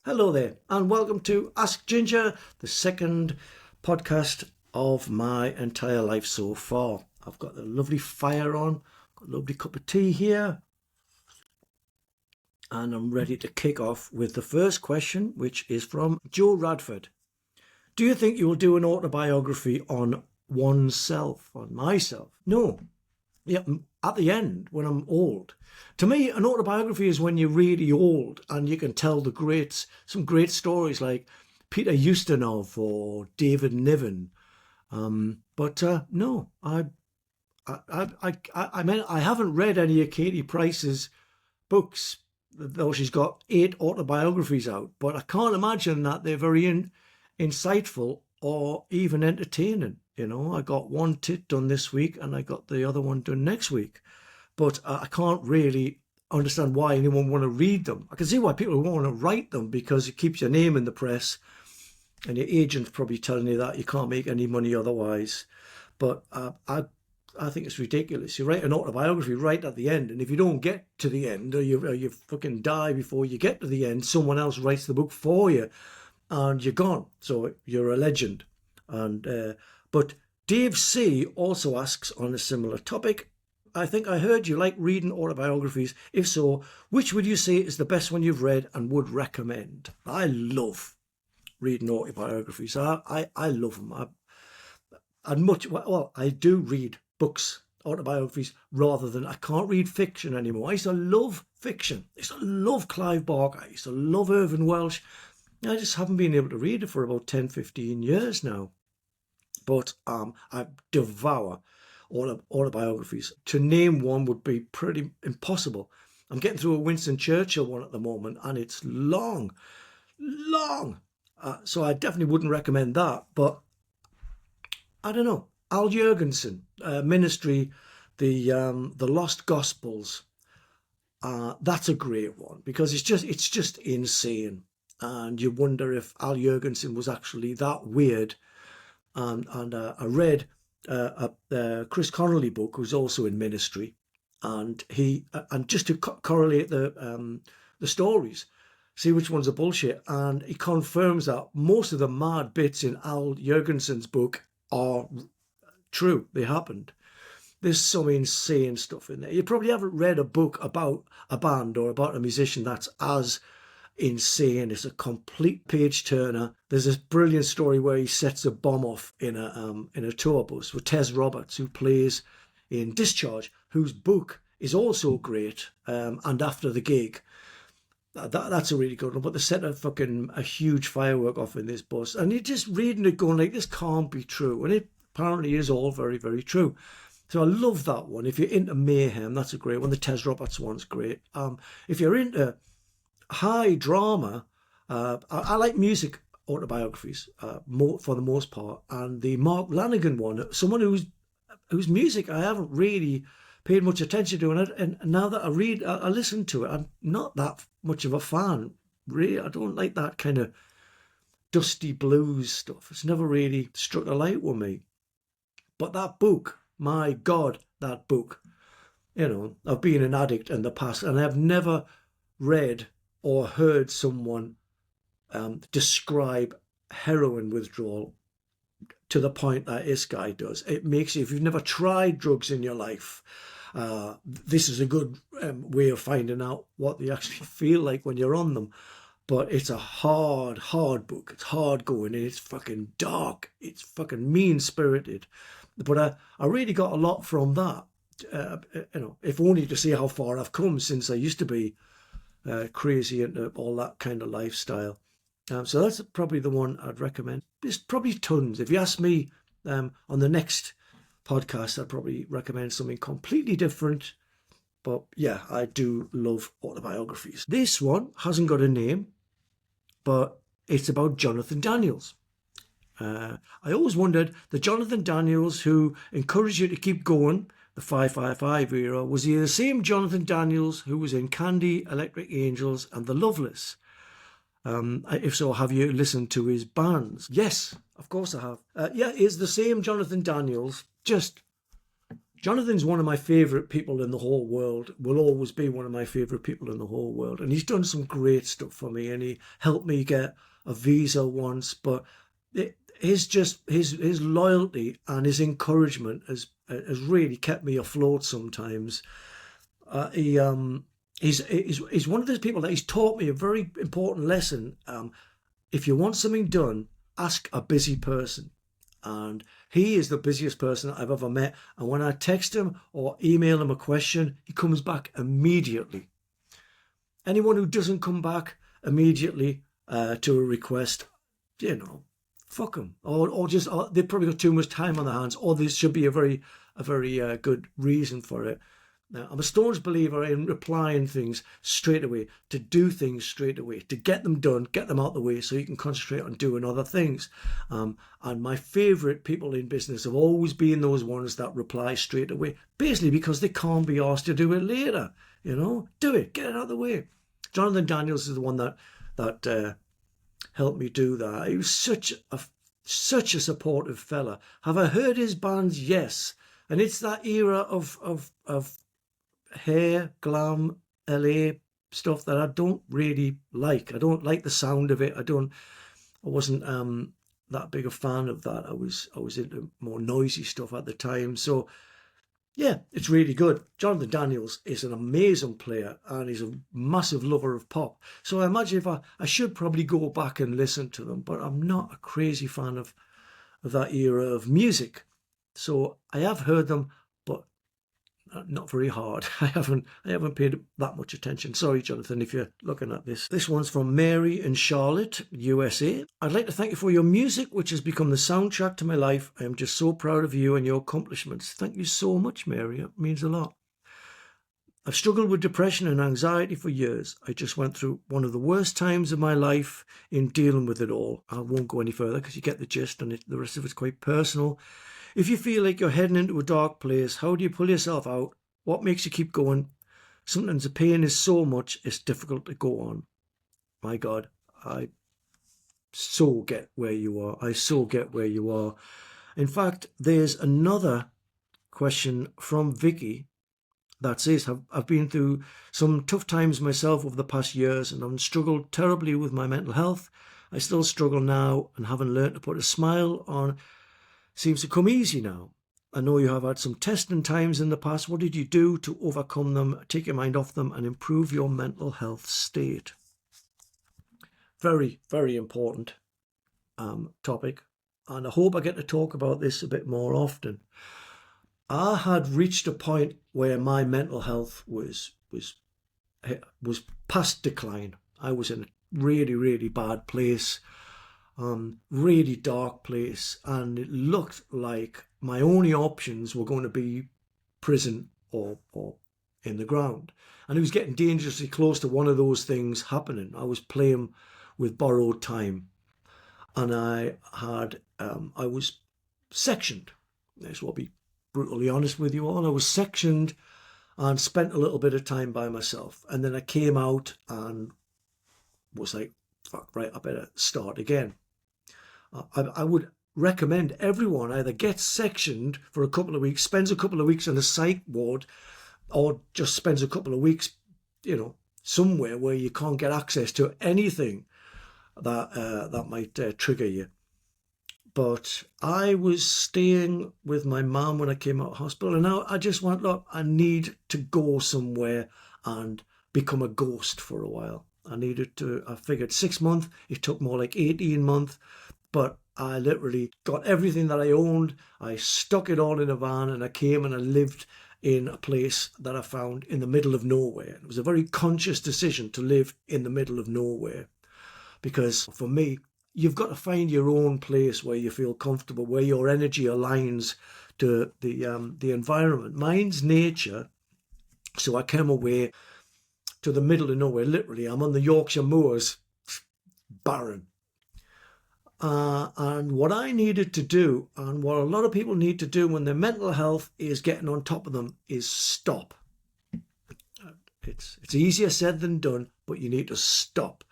Hello there, and welcome to Ask Ginger, the second podcast of my entire life so far. I've got a lovely fire on, got a lovely cup of tea here, and I'm ready to kick off with the first question, which is from Joe Radford. Do you think you will do an autobiography on oneself, on myself? No. Yeah, at the end, when I'm old. To me, an autobiography is when you're really old and you can tell some great stories like Peter Ustinov or David Niven. No, I haven't read any of Katie Price's books, though she's got 8 autobiographies out. But I can't imagine that they're very insightful or even entertaining. You know, I got one done this week and I got the other one done next week. But I can't really understand why anyone want to read them. I can see why people want to write them, because it keeps your name in the press and your agent's probably telling you that you can't make any money otherwise. But I think it's ridiculous. You write an autobiography right at the end, and if you don't get to the end, or you fucking die before you get to the end, someone else writes the book for you and you're gone. So you're a legend. But Dave C. also asks on a similar topic, I think I heard you like reading autobiographies. If so, which would you say is the best one you've read and would recommend? I love reading autobiographies. I love them. I do read books, autobiographies, rather than, I can't read fiction anymore. I used to love fiction. I used to love Clive Barker. I used to love Irvine Welsh. I just haven't been able to read it for about 10, 15 years now. But I devour autobiographies. To name one would be pretty impossible. I'm getting through a Winston Churchill one at the moment, and it's long. So I definitely wouldn't recommend that. But I don't know. Al Jurgensen, Ministry, the Lost Gospels. That's a great one, because it's just insane, and you wonder if Al Jurgensen was actually that weird. And I read a Chris Connolly book, who's also in Ministry, and just to correlate the stories, see which ones are bullshit, and he confirms that most of the mad bits in Al Jurgensen's book are true. They happened. There's some insane stuff in there. You probably haven't read a book about a band or about a musician that's as insane. It's a complete page turner. There's this brilliant story where he sets a bomb off in a tour bus with Tez Roberts, who plays in Discharge, whose book is also great. And after the gig, that's a really good one. But they set a huge firework off in this bus, and you're just reading it going like, this can't be true, and it apparently is all very, very true. So I love that one. If you're into mayhem, that's a great one. The Tez Roberts one's great. If you're into high drama, I like music autobiographies for the most part, and the Mark Lanigan one, someone whose music I haven't really paid much attention to, and now that I listen to it, I'm not that much of a fan, really. I don't like that kind of dusty blues stuff. It's never really struck a light with me. But that book, my God, that book, I've been an addict in the past, and I've never read or heard someone describe heroin withdrawal to the point that this guy does. It makes you, if you've never tried drugs in your life, this is a good way of finding out what they actually feel like when you're on them. But it's a hard book. It's hard going, and it's fucking dark. It's fucking mean-spirited. But I really got a lot from that, if only to see how far I've come since I used to be crazy into all that kind of lifestyle. So that's probably the one I'd recommend. There's probably tons. If you ask me on the next podcast, I'd probably recommend something completely different. But yeah, I do love autobiographies. This one hasn't got a name, but it's about Jonathan Daniels. I always wondered, the Jonathan Daniels who encouraged you to keep going, the 555 era, was he the same Jonathan Daniels who was in Candy, Electric Angels and The Loveless? If so, have you listened to his bands? Yes, of course I have. Yeah, it's the same Jonathan Daniels, just Jonathan's one of my favourite people in the whole world, will always be one of my favourite people in the whole world. And he's done some great stuff for me, and he helped me get a visa once. But his loyalty and his encouragement has really kept me afloat sometimes. He's one of those people that he's taught me a very important lesson. If you want something done, ask a busy person. And he is the busiest person I've ever met. And when I text him or email him a question, he comes back immediately. Anyone who doesn't come back immediately to a request, fuck them. Or they've probably got too much time on their hands, or there should be a very good reason for it. Now, I'm a staunch believer in replying things straight away, to do things straight away, to get them done, get them out the way so you can concentrate on doing other things. And my favourite people in business have always been those ones that reply straight away, basically because they can't be asked to do it later. Do it, get it out of the way. Jonathan Daniels is the one that helped me do that. He was such a supportive fella. Have I heard his bands? Yes. And it's that era of hair, glam, LA stuff that I don't really like. I don't like the sound of it. I wasn't that big a fan of that. I was into more noisy stuff at the time. So yeah, it's really good. Jonathan Daniels is an amazing player, and he's a massive lover of pop. So I imagine if I should probably go back and listen to them, but I'm not a crazy fan of that era of music. So I have heard them, but not very hard. I haven't paid that much attention. Sorry, Jonathan, if you're looking at this. This one's from Mary in Charlotte, USA. I'd like to thank you for your music, which has become the soundtrack to my life. I am just so proud of you and your accomplishments. Thank you so much, Mary. It means a lot. I've struggled with depression and anxiety for years. I just went through one of the worst times of my life in dealing with it all. I won't go any further because you get the gist, and the rest of it's quite personal. If you feel like you're heading into a dark place, how do you pull yourself out? What makes you keep going? Sometimes the pain is so much, it's difficult to go on. My God, I so get where you are. I so get where you are. In fact, there's another question from Vicky that says, I've been through some tough times myself over the past years, and I've struggled terribly with my mental health. I still struggle now, and haven't learned to put a smile on seems to come easy now. I know you have had some testing times in the past. What did you do to overcome them, take your mind off them, and improve your mental health state? Very, very important topic. And I hope I get to talk about this a bit more often. I had reached a point where my mental health was past decline. I was in a really, really bad place. Really dark place, and it looked like my only options were going to be prison or in the ground, and it was getting dangerously close to one of those things happening. I was playing with borrowed time, and I was sectioned. I'll be brutally honest with you all. I was sectioned and spent a little bit of time by myself, and then I came out and was like, fuck, right, I better start again. I would recommend everyone either gets sectioned for a couple of weeks, spends a couple of weeks in a psych ward, or just spends a couple of weeks, somewhere where you can't get access to anything that might trigger you. But I was staying with my mum when I came out of hospital, and now I just went, look, I need to go somewhere and become a ghost for a while. I figured 6 months, it took more like 18 months. But I literally got everything that I owned. I stuck it all in a van, and I came and I lived in a place that I found in the middle of nowhere. It was a very conscious decision to live in the middle of nowhere, because for me, you've got to find your own place where you feel comfortable, where your energy aligns to the environment. Mine's nature. So I came away to the middle of nowhere. Literally, I'm on the Yorkshire moors, barren. And what I needed to do, and what a lot of people need to do when their mental health is getting on top of them, is stop. It's easier said than done, but you need to stop.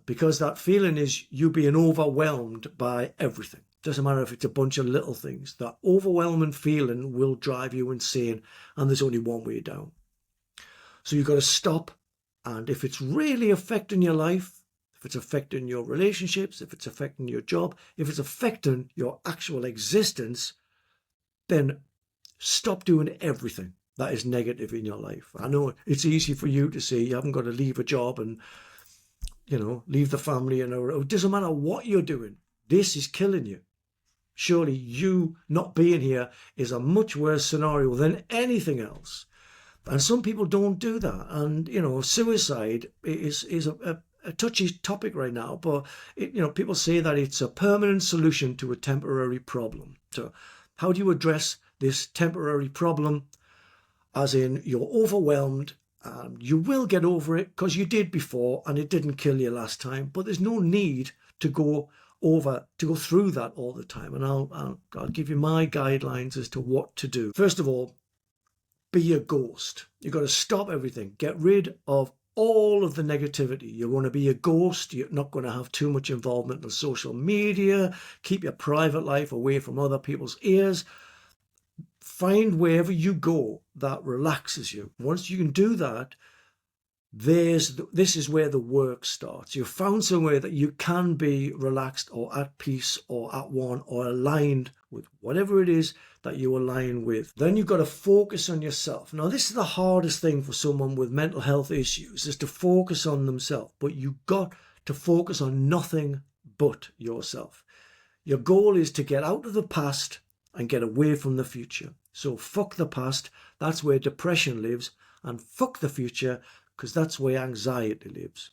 Because that feeling is you being overwhelmed by everything. Doesn't matter if it's a bunch of little things. That overwhelming feeling will drive you insane, and there's only one way down. So you've got to stop, and if it's really affecting your life, if it's affecting your relationships, if it's affecting your job, if it's affecting your actual existence, then stop doing everything that is negative in your life. I know it's easy for you to say you haven't got to leave a job and, leave the family, and it doesn't matter what you're doing. This is killing you. Surely you not being here is a much worse scenario than anything else. And some people don't do that. And, suicide is a touchy topic right now. But, people say that it's a permanent solution to a temporary problem. So how do you address this temporary problem? As in, you're overwhelmed. You will get over it because you did before and it didn't kill you last time. But there's no need to go through that all the time. And I'll give you my guidelines as to what to do. First of all, be a ghost. You've got to stop everything. Get rid of all of the negativity. You want to be a ghost. You're not going to have too much involvement in social media. Keep your private life away from other people's ears. Find wherever you go that relaxes you. Once you can do that, this is where the work starts. You've found somewhere that you can be relaxed or at peace or at one or aligned with whatever it is that you align with. Then you've got to focus on yourself. Now, this is the hardest thing for someone with mental health issues, is to focus on themselves. But you've got to focus on nothing but yourself. Your goal is to get out of the past and get away from the future. So fuck the past. That's where depression lives. And fuck the future, because that's where anxiety lives.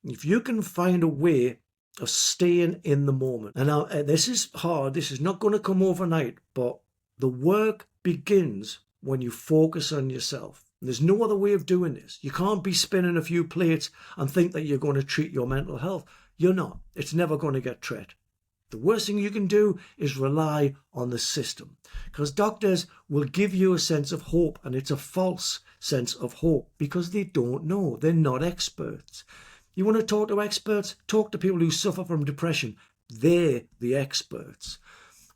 If you can find a way of staying in the moment. And now, this is hard. This is not going to come overnight, but the work begins when you focus on yourself. There's no other way of doing this. You can't be spinning a few plates and think that you're going to treat your mental health. You're not. It's never going to get treated. The worst thing you can do is rely on the system, because doctors will give you a sense of hope, and it's a false sense of hope because they don't know. They're not experts. You want to talk to experts? Talk to people who suffer from depression. They're the experts.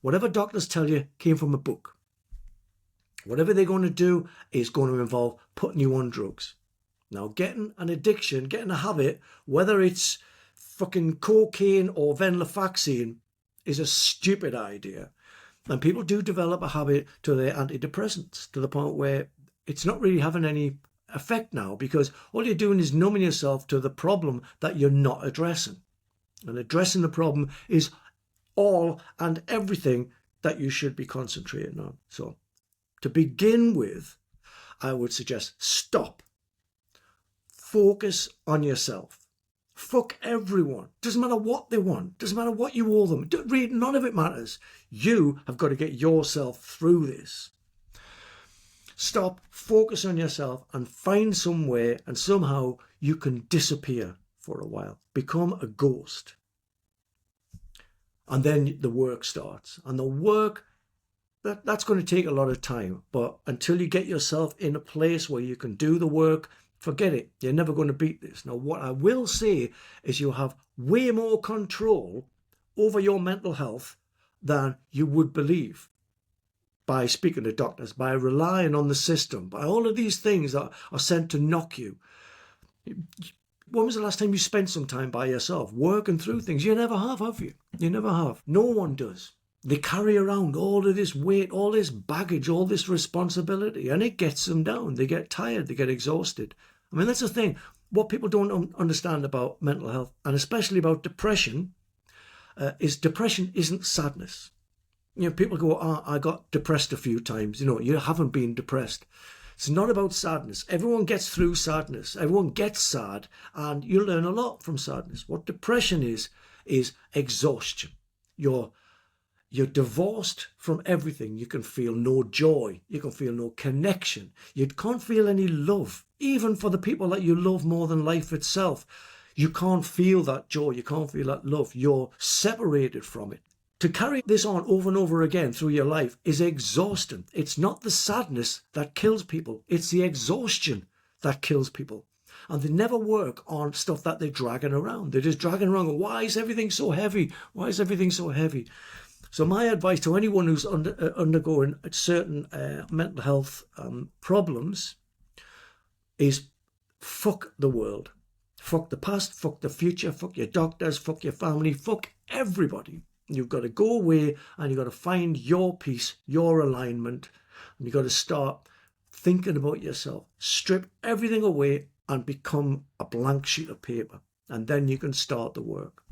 Whatever doctors tell you came from a book. Whatever they're going to do is going to involve putting you on drugs. Now, getting an addiction, getting a habit, whether it's fucking cocaine or venlafaxine, is a stupid idea. And people do develop a habit to their antidepressants to the point where it's not really having any effect now, because all you're doing is numbing yourself to the problem that you're not addressing. And addressing the problem is all and everything that you should be concentrating on. So to begin with, I would suggest stop. Focus on yourself. Fuck everyone. Doesn't matter what they want. Doesn't matter what you owe them. None of it matters. You have got to get yourself through this. Stop, focus on yourself, and find somewhere and somehow you can disappear for a while. Become a ghost. And then the work starts. And the work, that's going to take a lot of time. But until you get yourself in a place where you can do the work, forget it. You're never going to beat this. Now, what I will say is you have way more control over your mental health than you would believe by speaking to doctors, by relying on the system, by all of these things that are sent to knock you. When was the last time you spent some time by yourself, working through things? You never have you? You never have. No one does. They carry around all of this weight, all this baggage, all this responsibility, and it gets them down. They get tired, they get exhausted. I mean, that's the thing. What people don't understand about mental health, and especially about depression, is depression isn't sadness. People go, I got depressed a few times. You haven't been depressed. It's not about sadness. Everyone gets through sadness. Everyone gets sad, and you learn a lot from sadness. What depression is exhaustion. You're divorced from everything. You can feel no joy. You can feel no connection. You can't feel any love, even for the people that you love more than life itself. You can't feel that joy. You can't feel that love. You're separated from it. To carry this on over and over again through your life is exhausting. It's not the sadness that kills people. It's the exhaustion that kills people. And they never work on stuff that they're dragging around. They're just dragging around. Why is everything so heavy? Why is everything so heavy? So my advice to anyone who's undergoing certain mental health problems is fuck the world. Fuck the past, fuck the future, fuck your doctors, fuck your family, fuck everybody. You've got to go away and you've got to find your peace, your alignment, and you've got to start thinking about yourself. Strip everything away and become a blank sheet of paper. And then you can start the work.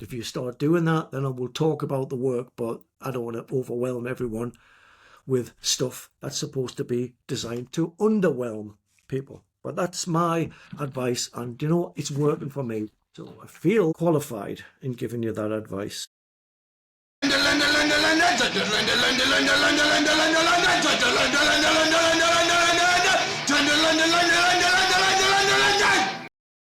If you start doing that, then I will talk about the work, but I don't want to overwhelm everyone with stuff that's supposed to be designed to underwhelm people. But that's my advice, and you know, it's working for me. So I feel qualified in giving you that advice.